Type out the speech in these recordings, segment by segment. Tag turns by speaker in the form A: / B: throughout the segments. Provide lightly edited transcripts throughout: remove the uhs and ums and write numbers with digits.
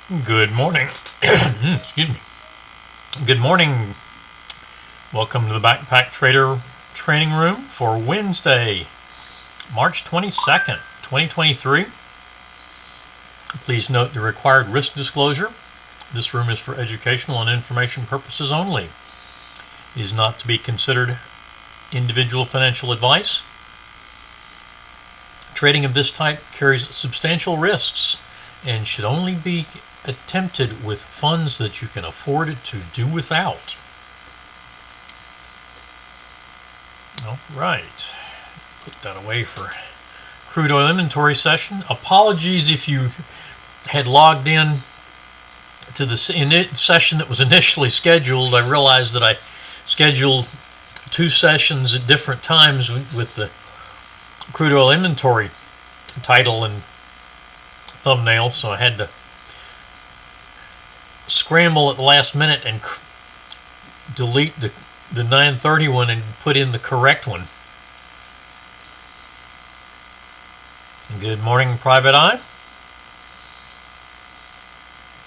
A: Good morning. Excuse me. Good morning. Welcome to the Backpacktrader training room for Wednesday, March 22nd, 2023. Please note the required risk disclosure. This room is for educational and information purposes only. It is not to be considered individual financial advice. Trading of this type carries substantial risks and should only be attempted with funds that you can afford to do without. All right, put that away for crude oil inventory session. Apologies if you had logged in to the session that was initially scheduled. I realized that I scheduled two sessions at different times with the crude oil inventory title and thumbnail, so I had to scramble at the last minute and delete the 9:30 one and put in the correct one. Good morning, Private Eye.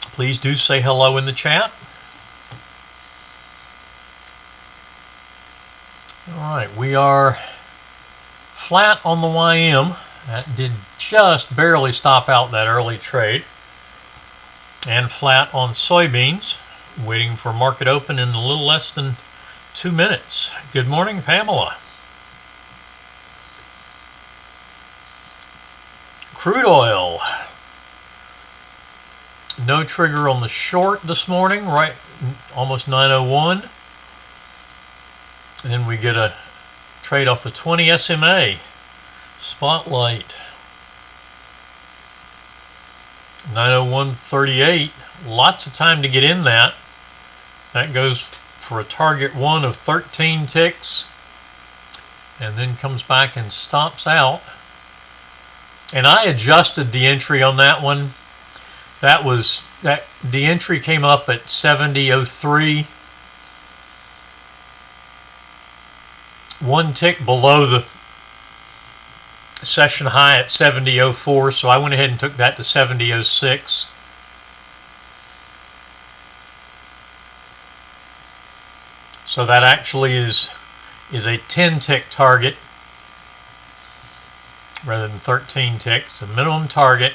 A: Please do say hello in the chat. All right, we are flat on the YM. That did just barely stop out that early trade. And flat on soybeans, waiting for market open in a little less than 2 minutes. Good morning, Pamela. Crude oil. No trigger on the short this morning, right? Almost 901. And then we get a trade off the 20 SMA. Spotlight. 901.38. Lots of time to get in that. That goes for a target one of 13 ticks and then comes back and stops out. And I adjusted the entry on that one. The entry came up at 70.03. One tick below the session high at 70.04, so I went ahead and took that to 70.06. So that actually is a 10 tick target rather than 13 ticks, a minimum target.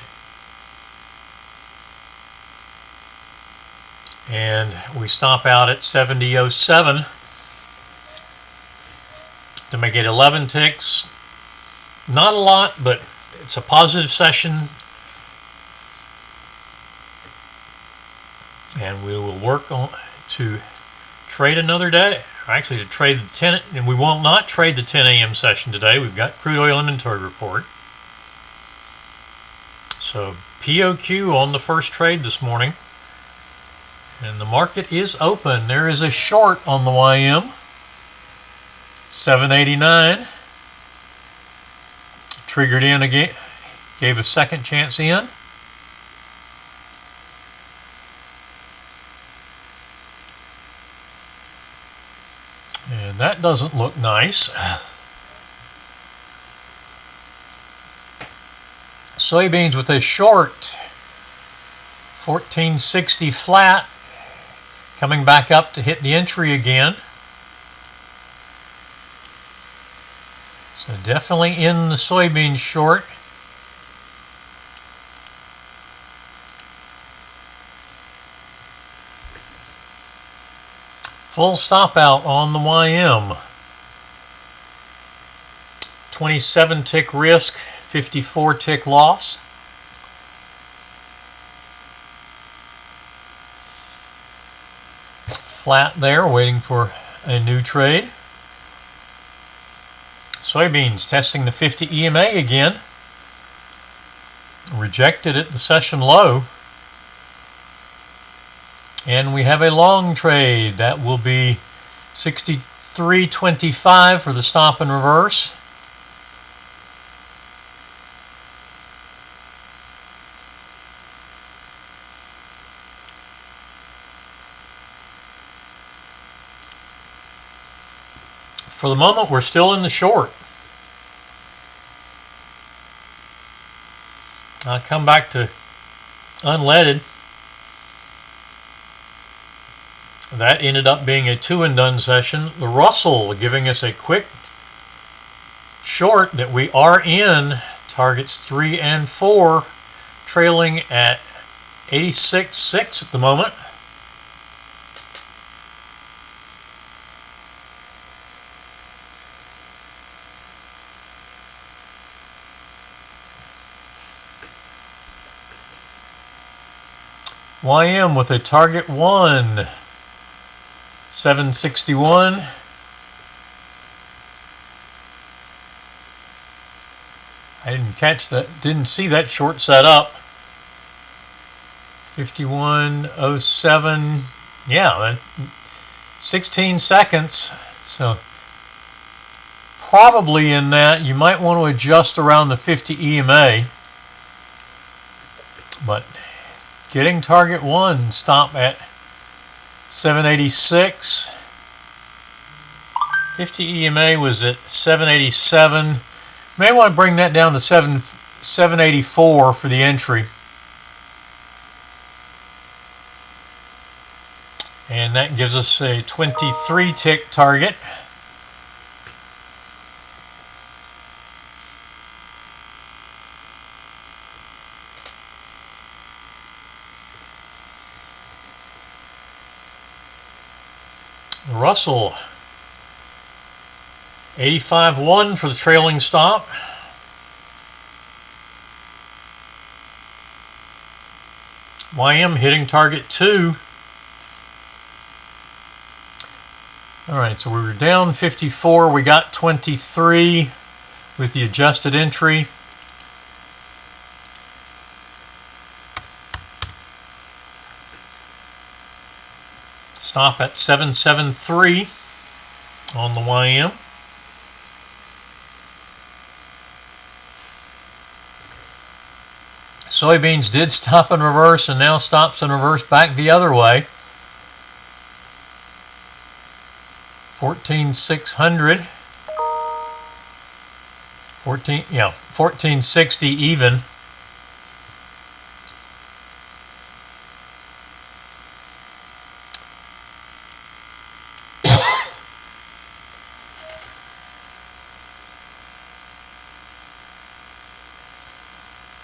A: And we stop out at 70.07 to make it 11 ticks. Not a lot, but it's a positive session. And we will work on to trade another day. Actually, to trade the 10, and we will not trade the 10 a.m. session today. We've got crude oil inventory report. So POQ on the first trade this morning. And the market is open. There is a short on the YM. 789. Triggered in again, gave a second chance in. And that doesn't look nice. Soybeans with a short, 1460 flat, coming back up to hit the entry again. So definitely in the soybean short. Full stop out on the YM. 27 tick risk, 54 tick loss. Flat there, waiting for a new trade. Soybeans testing the 50 EMA again. Rejected at the session low. And we have a long trade. That will be 63.25 for the stop and reverse. For the moment, we're still in the short. I'll come back to unleaded. that ended up being a 2 and done session. The Russell giving us a quick short that we are in targets 3 and 4, trailing at 86.6 at the moment. YM with a target 1, 761. I didn't catch that, didn't see that short set up. 51.07, yeah, 16 seconds. So probably in that, you might want to adjust around the 50 EMA. But getting target 1, stop at 786. 50 EMA was at 787. May want to bring that down to 784 for the entry. And that gives us a 23 tick target. Russell 85.1 for the trailing stop. YM hitting target 2. All right, so we were down 54. We got 23 with the adjusted entry. Stop at 773 on the YM. Soybeans did stop in reverse and now stops in reverse back the other way. 14,600. 1460 even.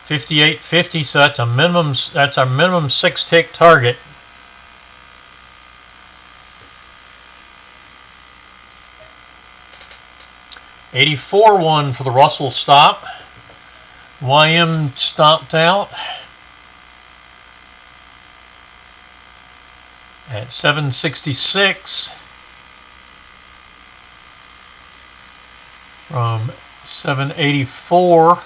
A: $58.50, so that's a minimum. That's our minimum 6 tick target. $84.1 for the Russell stop. YM stopped out at 766 from 784.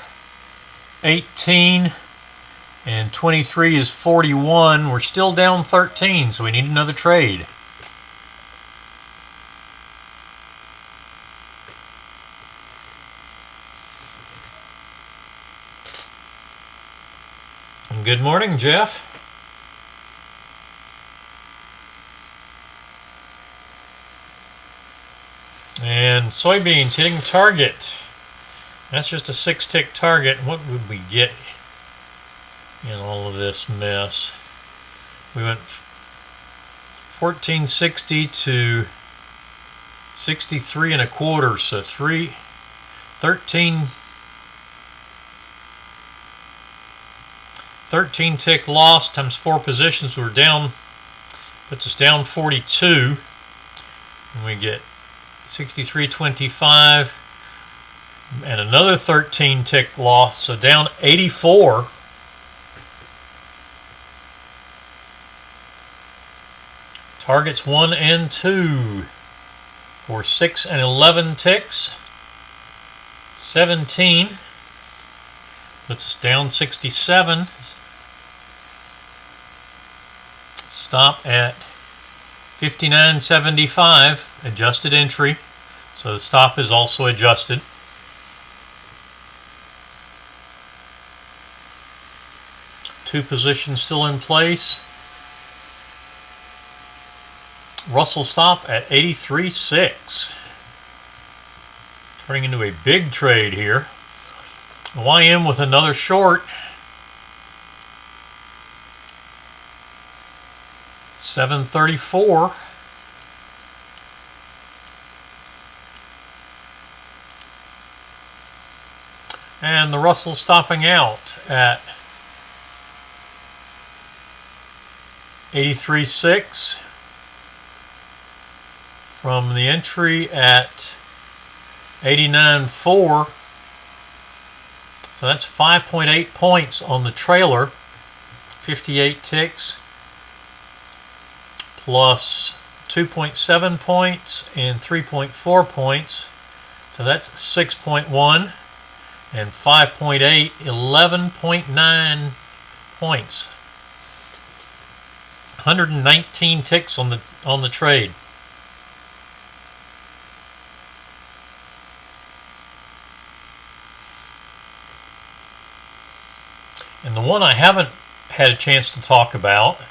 A: 18 and 23 is 41. We're still down 13, so we need another trade. And good morning, Jeff. And soybeans hitting target. That's just a 6 tick target. What would we get in all of this mess? We went 1460 to 63 and a quarter, so 13 tick loss times 4 positions. We're down, puts us down 42, and we get 63.25. And another 13 tick loss, so down 84. Targets 1 and 2 for 6 and 11 ticks. 17 puts us down 67. Stop at 59.75, adjusted entry. So the stop is also adjusted. Two positions still in place. Russell stop at 83.6. Turning into a big trade here. YM with another short. 734. And the Russell stopping out at 83.6 from the entry at 89.4. So that's 5.8 points on the trailer, 58 ticks, plus 2.7 points and 3.4 points. So that's 6.1 and 5.8, 11.9 points. 119 ticks on the trade. And the one I haven't had a chance to talk about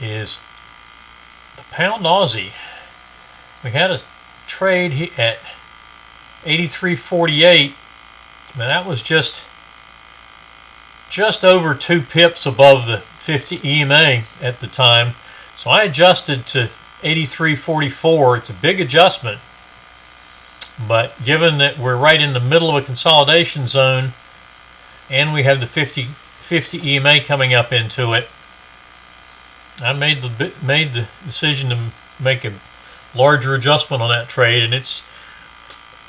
A: is the pound Aussie. We had a trade at 83.48. Now that was just over 2 pips above the 50 EMA at the time. So I adjusted to 83.44. It's a big adjustment. But given that we're right in the middle of a consolidation zone and we have the 50 EMA coming up into it, I made the decision to make a larger adjustment on that trade, and it's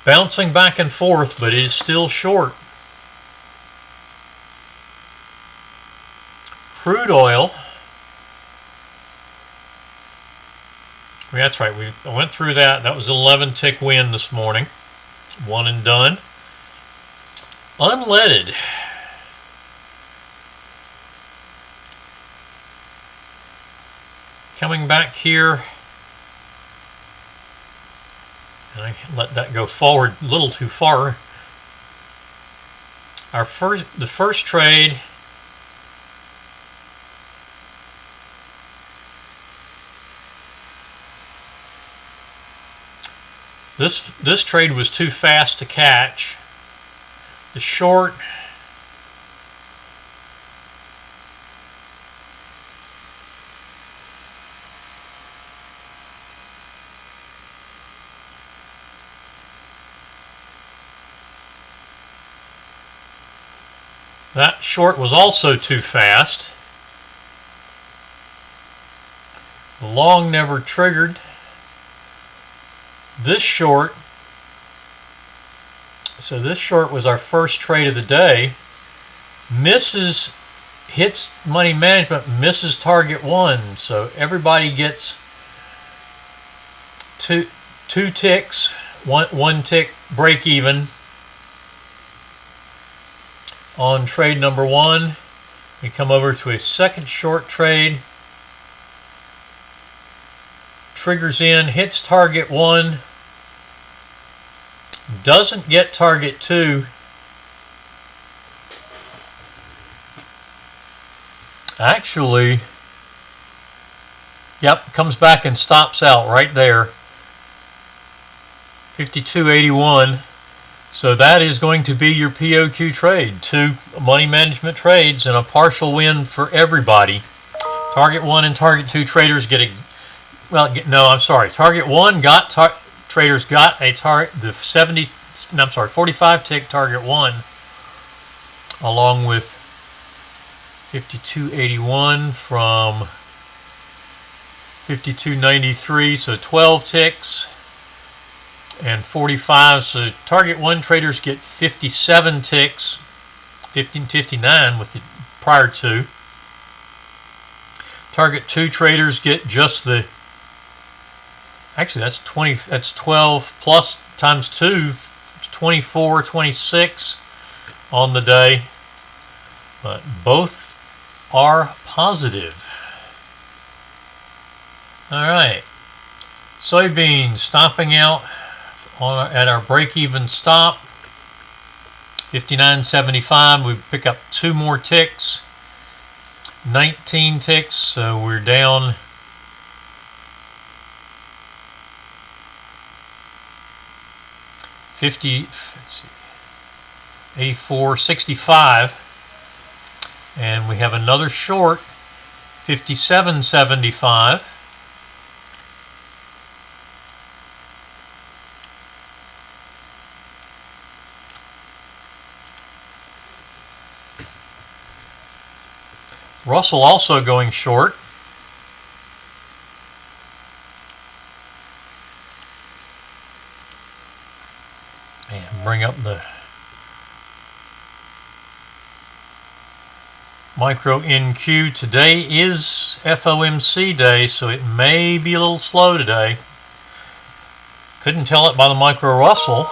A: bouncing back and forth, but it is still short. Crude oil. That's right, I went through that. That was an 11 tick win this morning. One and done. Unleaded. Coming back here. And I let that go forward a little too far. The first trade. This trade was too fast to catch. The short was also too fast. The long never triggered. This short was our first trade of the day. Hits money management, misses target 1. So everybody gets two ticks, one tick break even on trade number 1. We come over to a second short trade. Triggers in, hits target 1, doesn't get target 2. Actually, comes back and stops out right there. 52.81. So that is going to be your POQ trade. 2 money management trades and a partial win for everybody. Target 1 and target 2 traders get a Target 1 traders got a the 45 tick target 1, along with 52.81 from 52.93, so 12 ticks, and 45. So target 1 traders get 57 ticks, 15.59 with the prior 2. Target 2 traders get just the. Actually, that's 20. That's 12 plus times 2, 24, 26 on the day. But both are positive. All right. Soybeans stopping out at our break-even stop. 59.75. We pick up 2 more ticks. 19 ticks. So we're down. 84.65, and we have another short, 57.75. Russell also going short. And bring up the micro NQ. Today is FOMC day, so it may be a little slow today. Couldn't tell it by the micro Russell.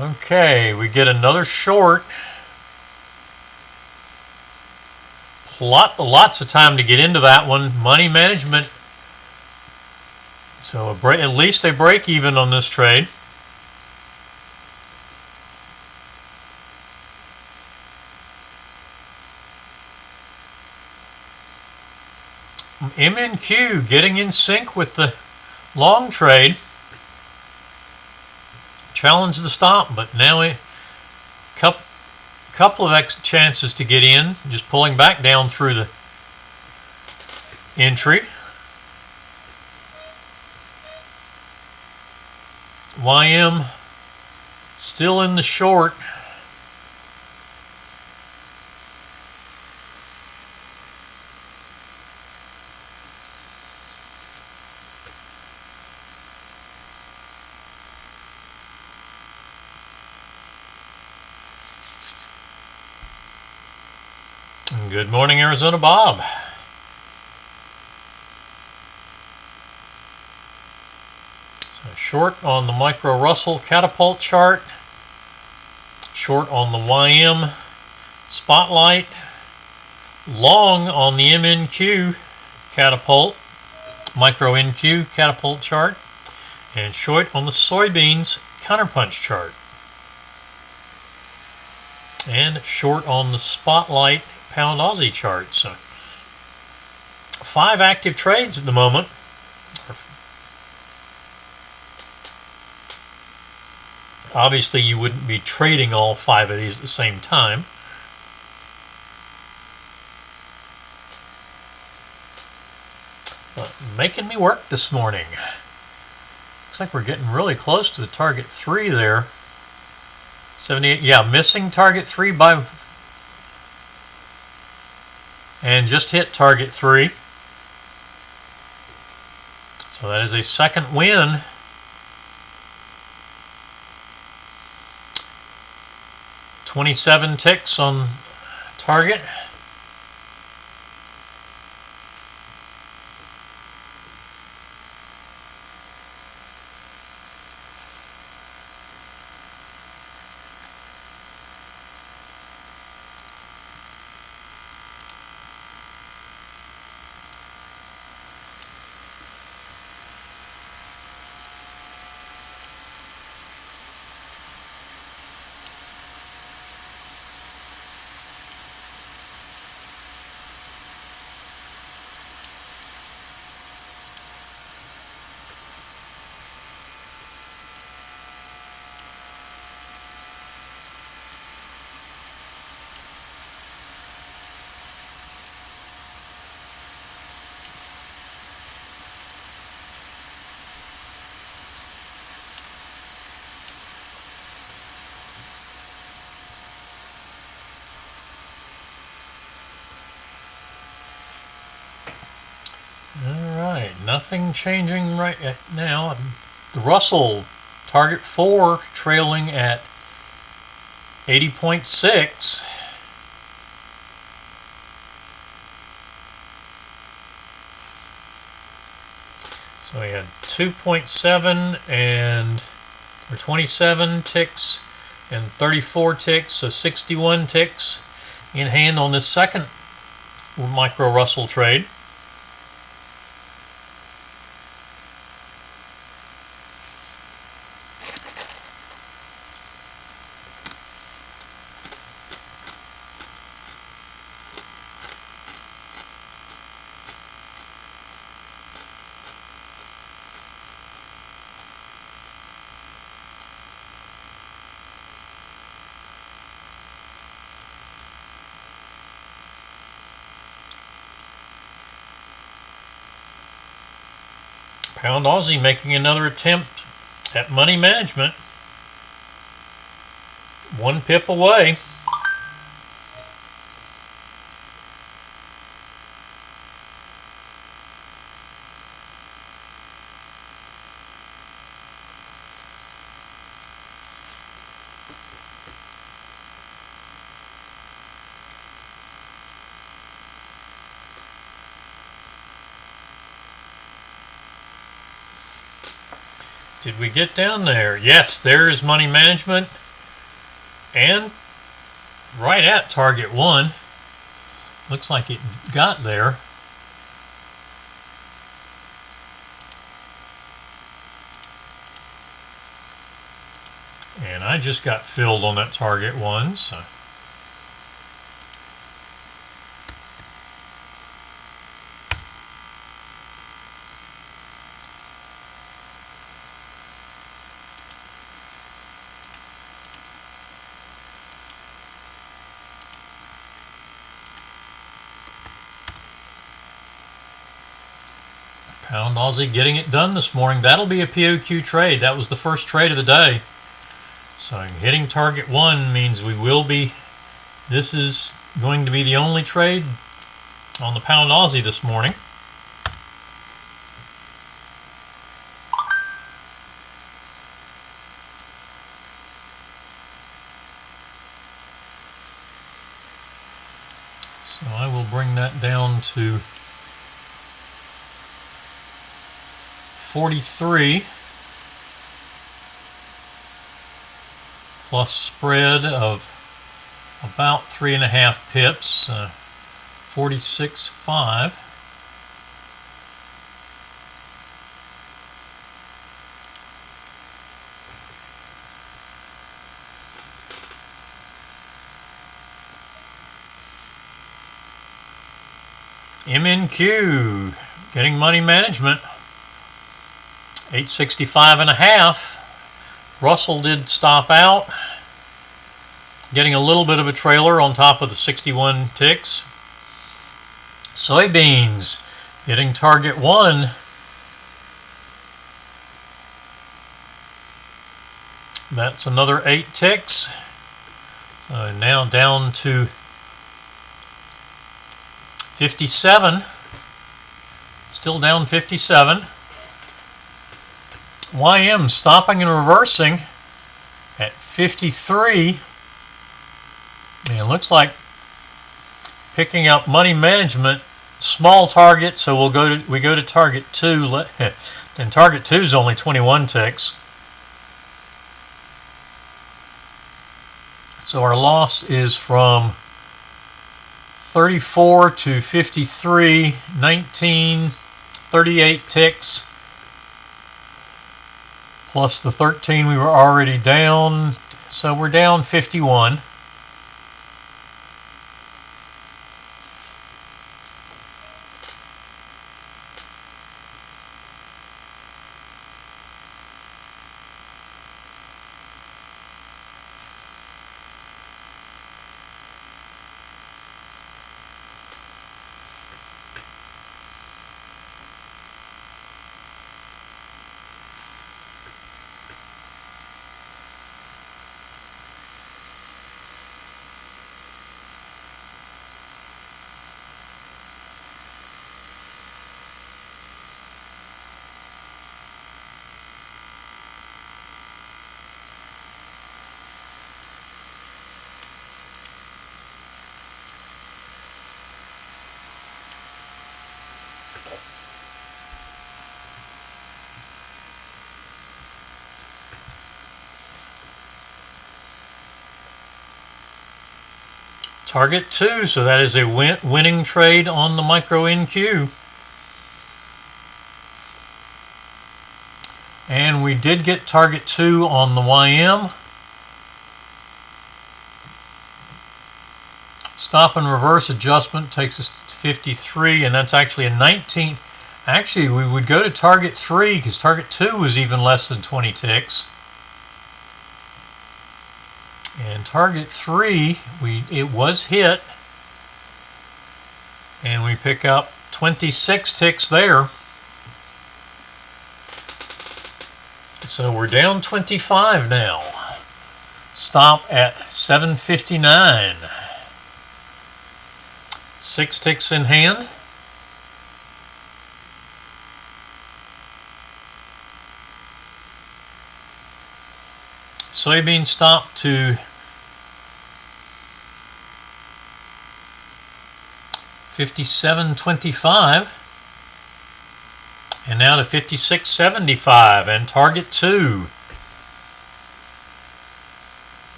A: Okay, we get another short. Lots of time to get into that one. Money management. So at least a break even on this trade. MNQ getting in sync with the long trade. Challenged the stop, but now a couple of chances to get in. Just pulling back down through the entry. YM still in the short. Good morning, Arizona Bob. So short on the micro Russell catapult chart, short on the YM spotlight, long on the MNQ catapult, micro NQ catapult chart, and short on the soybeans counterpunch chart, and short on the spotlight pound Aussie chart. So 5 active trades at the moment. Obviously you wouldn't be trading all 5 of these at the same time. But making me work this morning. Looks like we're getting really close to the target 3 there. 78, yeah, missing target 3 by, and just hit target 3. So that is a second win. $27 ticks on target. Alright, nothing changing right now. The Russell, target 4, trailing at 80.6. So we had 2.7 or 27 ticks and 34 ticks, so 61 ticks in hand on this second micro Russell trade. Pound Aussie making another attempt at money management. 1 pip away. Did we get down there? Yes, there's money management. And right at target 1. Looks like it got there. And I just got filled on that target 1. So Pound Aussie getting it done this morning. That'll be a POQ trade. That was the first trade of the day. So hitting target 1 means we will be, this is going to be the only trade on the Pound Aussie this morning. So I will bring that down to 43 plus spread of about 3.5 pips, 46.5. MNQ getting money management. 865.5. Russell did stop out, getting a little bit of a trailer on top of the 61 ticks. Soybeans getting target 1. That's another 8 ticks. So now down to 57. Still down 57. YM stopping and reversing at 53. And it looks like picking up money management, small target, so we go to target 2. And target 2 is only 21 ticks. So our loss is from 34 to 53, 19, 38 ticks. Plus the 13 we were already down, so we're down 51. Target 2, so that is a winning trade on the micro NQ. And we did get target 2 on the YM. Stop and reverse adjustment takes us to 53, and that's actually a 19. Actually, we would go to target 3 because target 2 was even less than 20 ticks. And target 3, it was hit, and we pick up 26 ticks there. So we're down 25 now. Stop at 759. 6 ticks in hand. Soybean stop to 57.25. And now to 56.75 and target 2.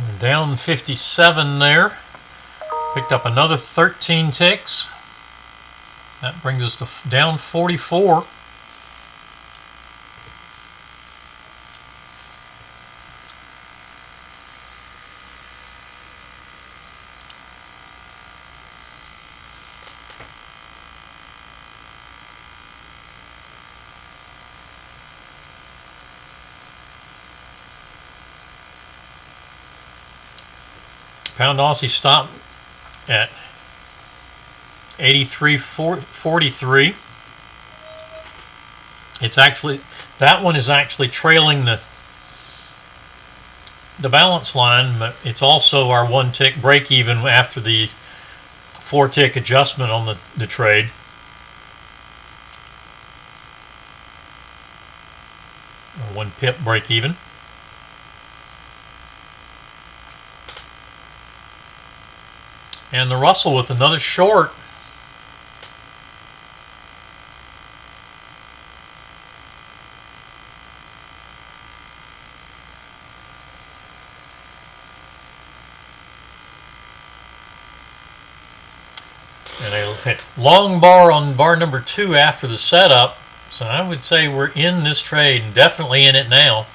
A: We're down 57 there. Picked up another 13 ticks. That brings us to down 44. Pound Aussie stop at 83.43. It's actually, that one is actually trailing the balance line, but it's also our 1 tick break even after the 4 tick adjustment on the trade. Or 1 pip break even. And the Russell with another short. And a long bar on bar number 2 after the setup. So I would say we're in this trade, and definitely in it now.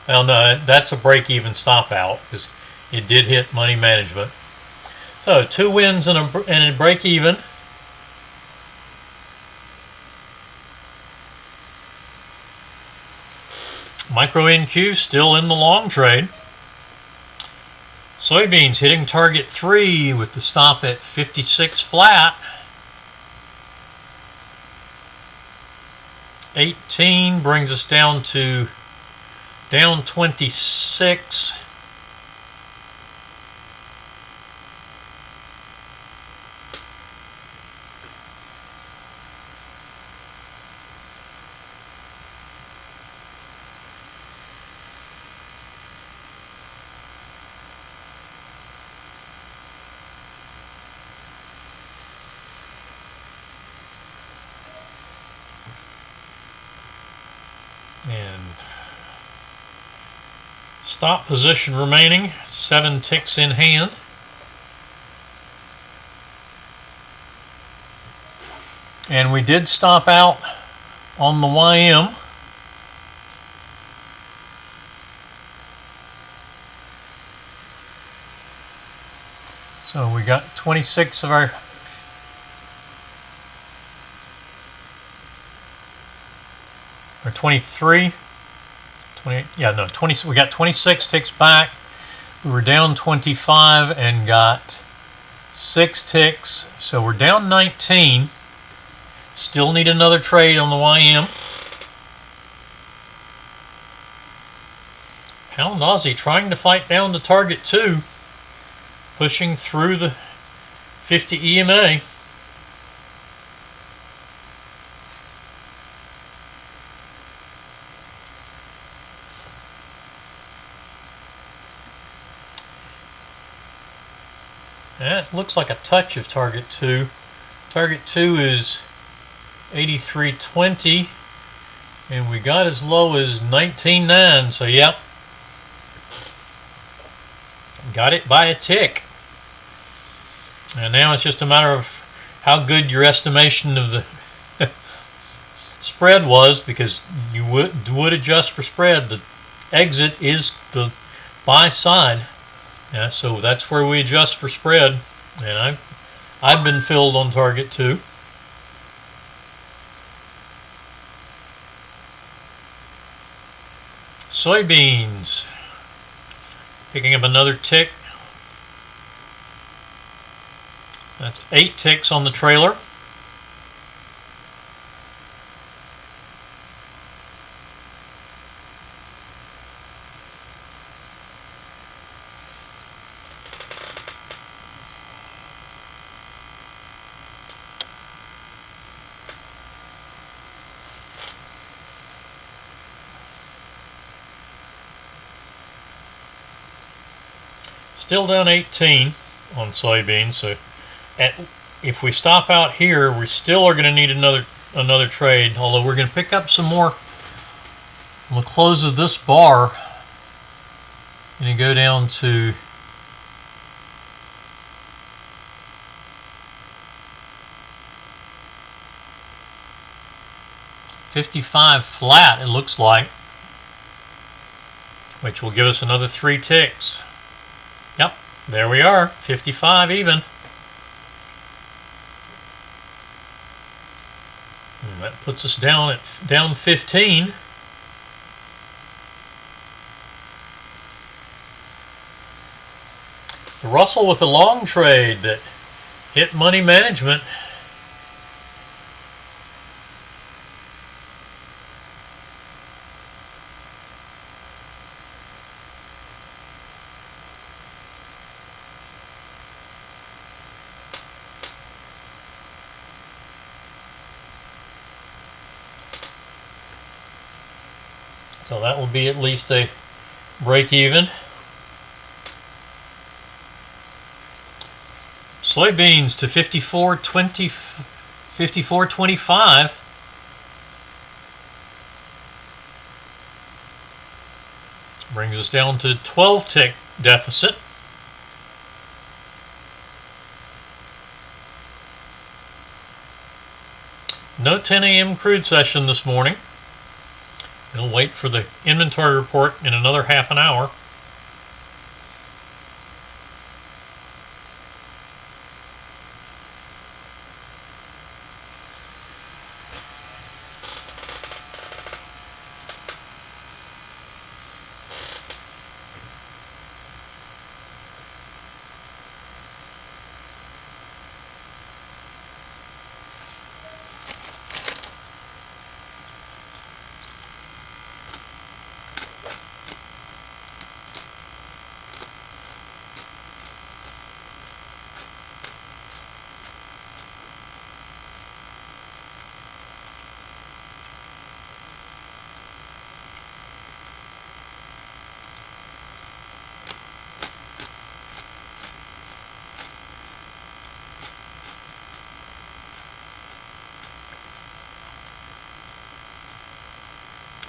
A: Well, no, that's a break-even stop out because it did hit money management. So 2 wins and a break-even. Micro NQ still in the long trade. Soybeans hitting target 3 with the stop at 56 flat. 18 brings us down to down 26. And stop position remaining, 7 ticks in hand. And we did stop out on the YM. So we got 26 of our or 23, 28, yeah, no, 20, we got 26 ticks back. We were down 25 and got 6 ticks, so we're down 19. Still need another trade on the YM. Pound Aussie trying to fight down to target 2, pushing through the 50 EMA. That looks like a touch of target 2. Target 2 is 83.20, and we got as low as 19.9. So yep, got it by a tick. And now it's just a matter of how good your estimation of the spread was, because you would adjust for spread. The exit is the buy side. Yeah, so that's where we adjust for spread, and I've been filled on target 2. Soybeans picking up another tick. That's 8 ticks on the trailer. Still down 18 on soybeans, so if we stop out here, we still are going to need another trade, although we're going to pick up some more on the close of this bar. Going to go down to $55 flat, it looks like, which will give us another 3 ticks. Yep, there we are, 55 even. And that puts us down 15. The Russell with a long trade that hit money management. So that will be at least a break even. Soybeans to 54.20, 54.25. Brings us down to 12 tick deficit. No 10 a.m. crude session this morning. We'll wait for the inventory report in another half an hour.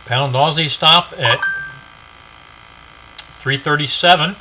A: Pound Aussie stop at 337.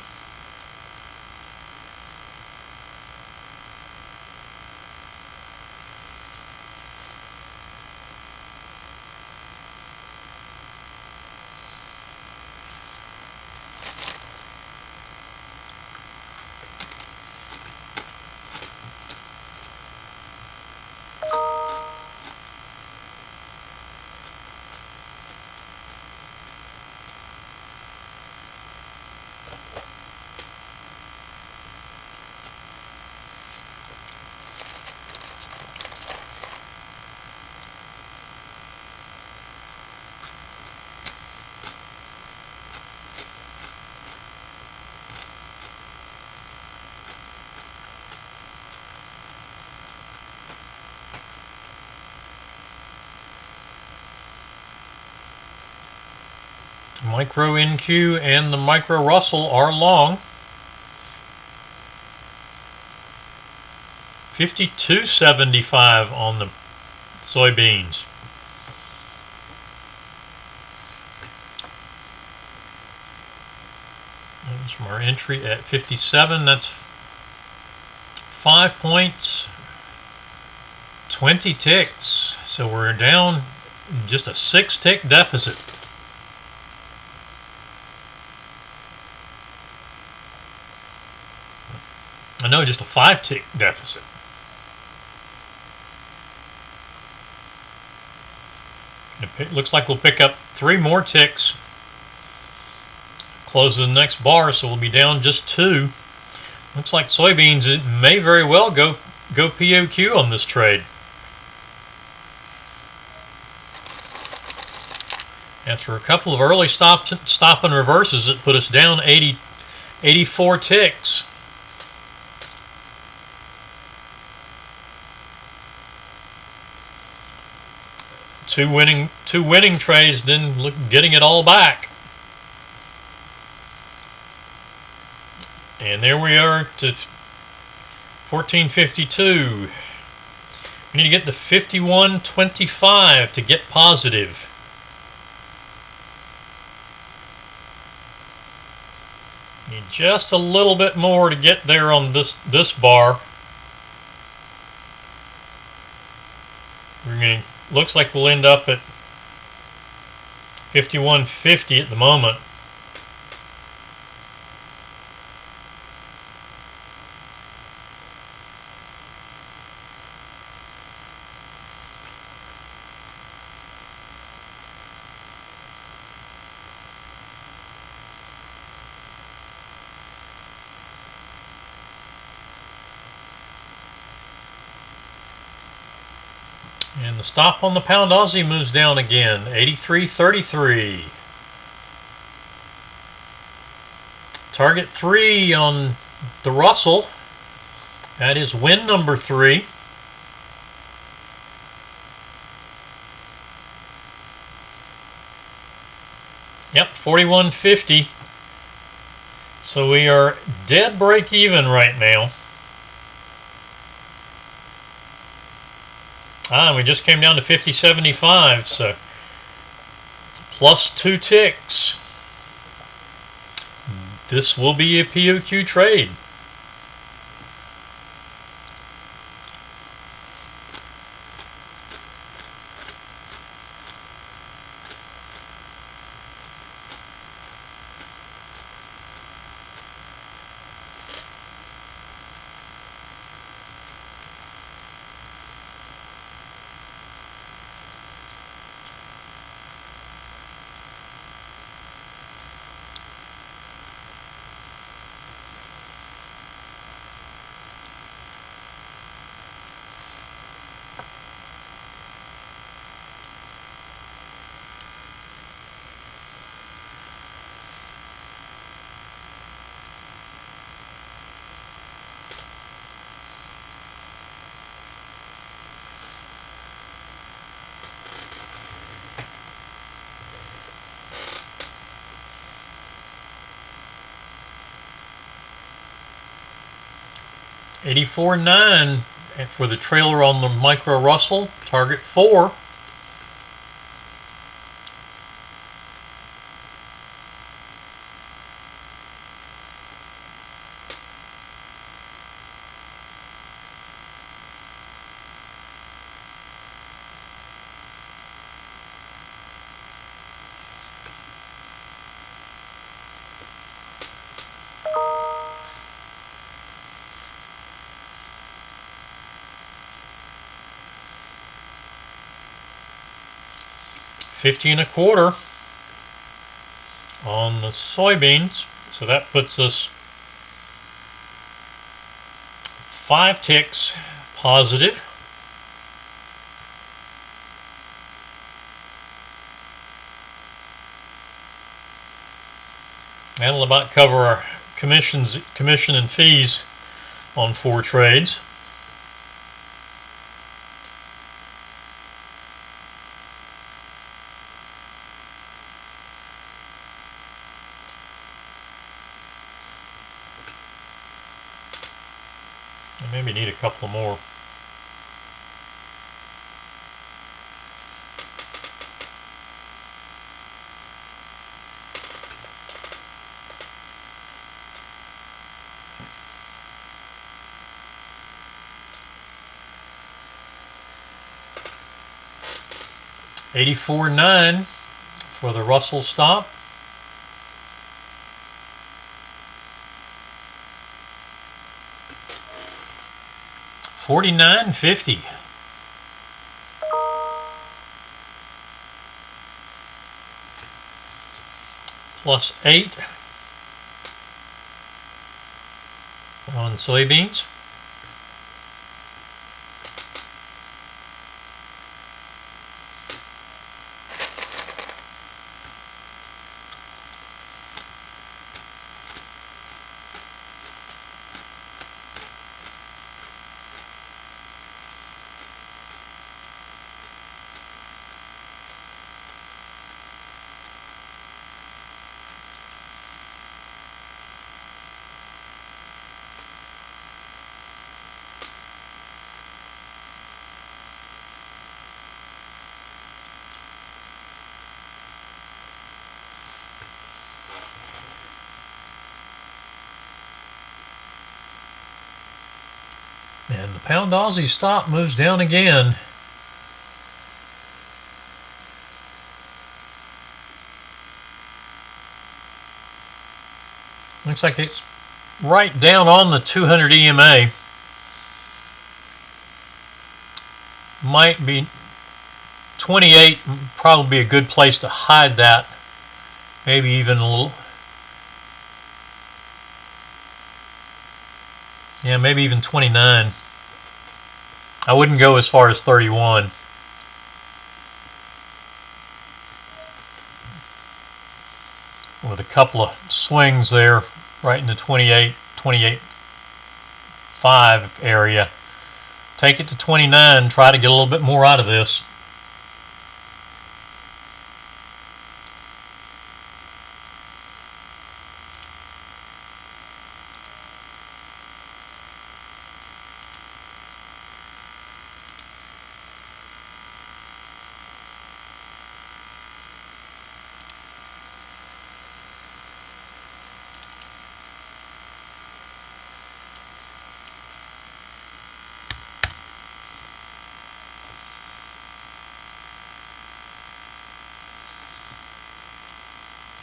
A: Micro NQ and the Micro Russell are long. 52.75 on the soybeans. That's from our entry at 57. That's 5 points, 20 ticks. So we're down just a 6 tick deficit. No, just a 5 tick deficit. It looks like we'll pick up 3 more ticks. Close the next bar, so we'll be down just 2. Looks like soybeans, it may very well go POQ on this trade. After a couple of early stop and reverses, it put us down 84 ticks. Two winning trades, then getting it all back. And there we are to 1452. We need to get to 51.25 to get positive. Need just a little bit more to get there on this bar. Looks like we'll end up at 51.50 at the moment. And the stop on the pound Aussie moves down again, 83.33. Target 3 on the Russell. That is win number 3. Yep, 41.50. So we are dead break even right now. We just came down to 50.75, so plus 2 ticks. This will be a POQ trade. $84.9 for the trailer on the Micro Russell, target 4. $50.25 on the soybeans, so that puts us 5 ticks positive. That'll about cover our commission and fees on 4 trades. Maybe need a couple more. $84.9 for the Russell stop. $49.50. Plus 8 on soybeans. And the pound Aussie stop moves down again. Looks like it's right down on the 200 EMA. Might be 28, probably be a good place to hide that. Maybe even a little. Yeah, maybe even 29. I wouldn't go as far as 31. With a couple of swings there, right in the 28, 28.5 area. Take it to 29, try to get a little bit more out of this.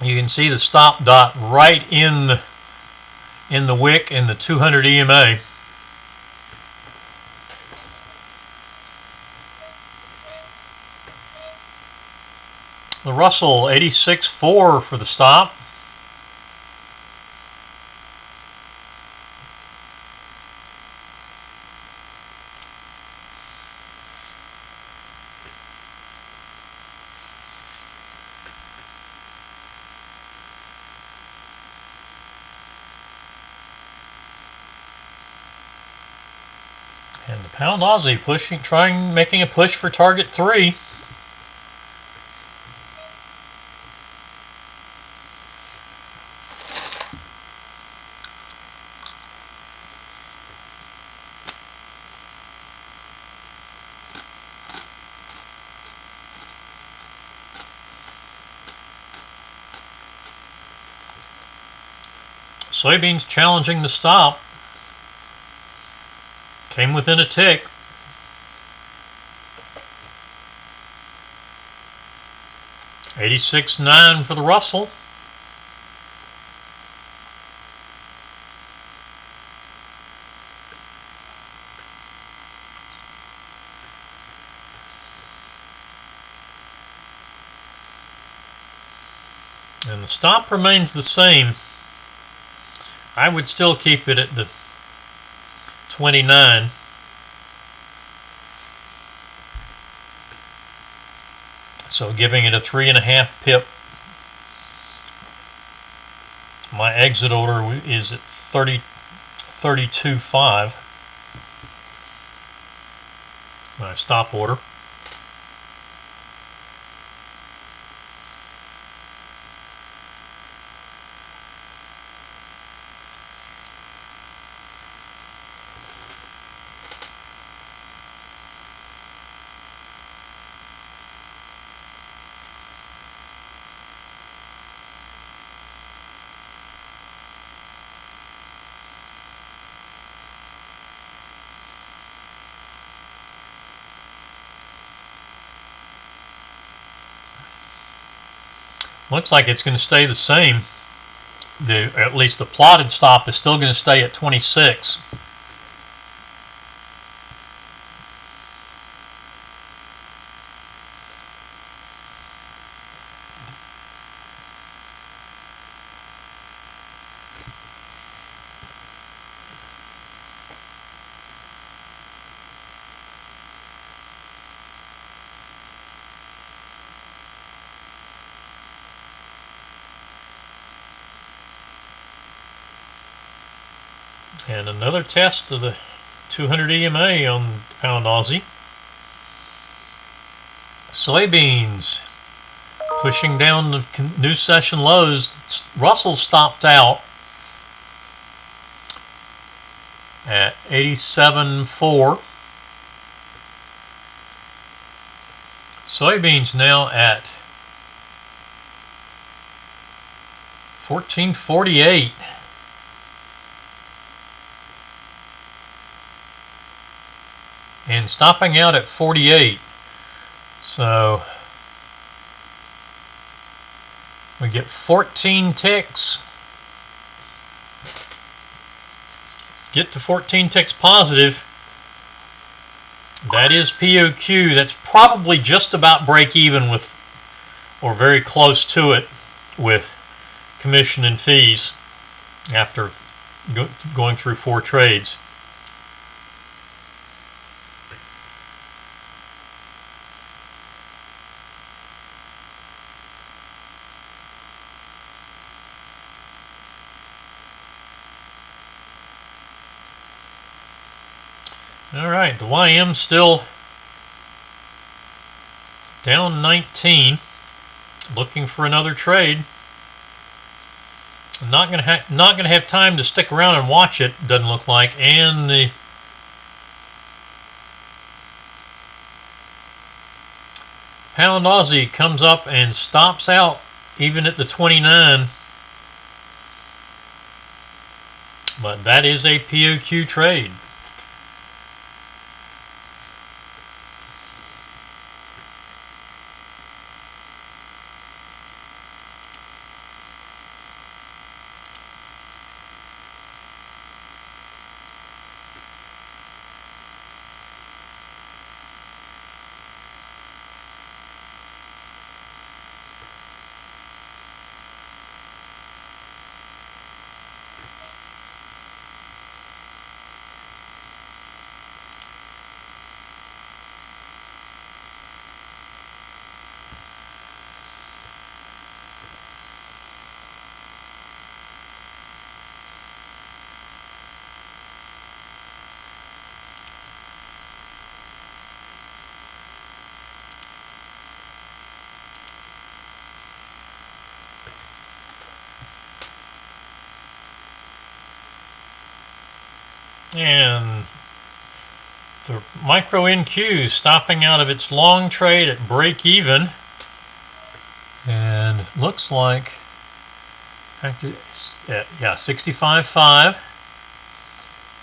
A: You can see the stop dot right in the wick in the 200 EMA. The Russell 86.4 for the stop. And the pound Aussie making a push for target 3. Soybeans challenging the stop. Came within a tick. $86.9 for the Russell. And the stop remains the same. I would still keep it at the 29. So giving it a 3.5 pip. My exit order is at 32.5. My stop order. Looks like it's going to stay the same. At least the plotted stop is still going to stay at 26. And another test of the 200 EMA on the pound Aussie. Soybeans pushing down the new session lows. Russell stopped out at 87.4. Soybeans now at 14.48. and stopping out at 48. So we get 14 ticks. Get to 14 ticks positive. That is POQ. That's probably just about break even with, or very close to it, with commission and fees after going through 4 trades. All right, the YM still down 19, looking for another trade. I'm not gonna have time to stick around and watch it. Doesn't look like, and the pound Aussie comes up and stops out even at the 29. But that is a POQ trade. And the micro NQ stopping out of its long trade at break even, and looks like, yeah, 65.5,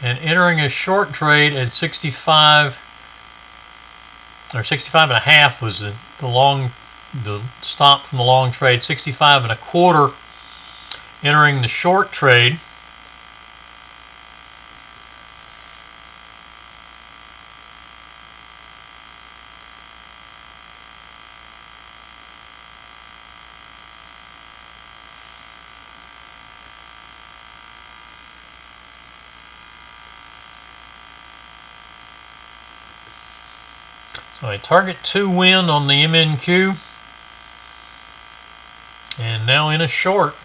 A: and entering a short trade at 65 or 65.5 was the stop from the long trade. 65.25 entering the short trade. So I target 2 win on the MNQ, and now in a short.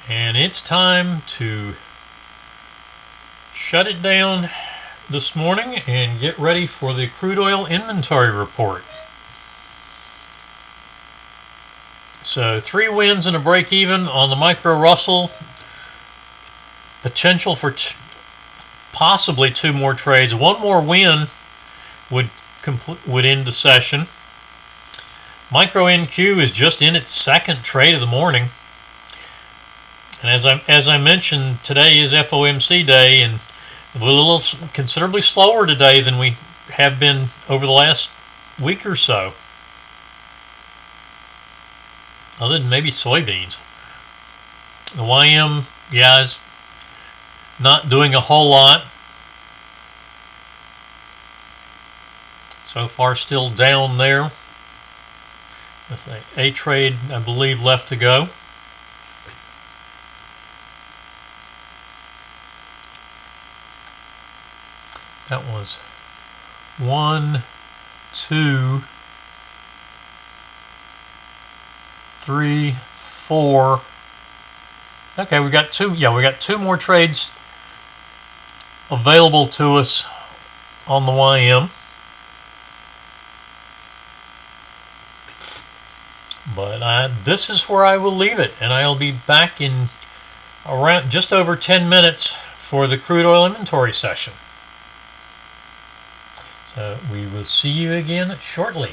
A: And it's time to shut it down this morning and get ready for the crude oil inventory report. So 3 wins and a break even on the micro Russell. Potential for possibly 2 more trades. 1 more win would end the session. Micro NQ is just in its 2nd trade of the morning. And as I mentioned, today is FOMC day, and we're a little considerably slower today than we have been over the last week or so. Other than maybe soybeans. The YM, yeah, is not doing a whole lot. So far still down there. With a trade, I believe, left to go. That was 1, 2, 3, 4. Okay, we got 2. Yeah, we got 2 more trades available to us on the YM. But this is where I will leave it, and I'll be back in around just over 10 minutes for the crude oil inventory session. So we will see you again shortly.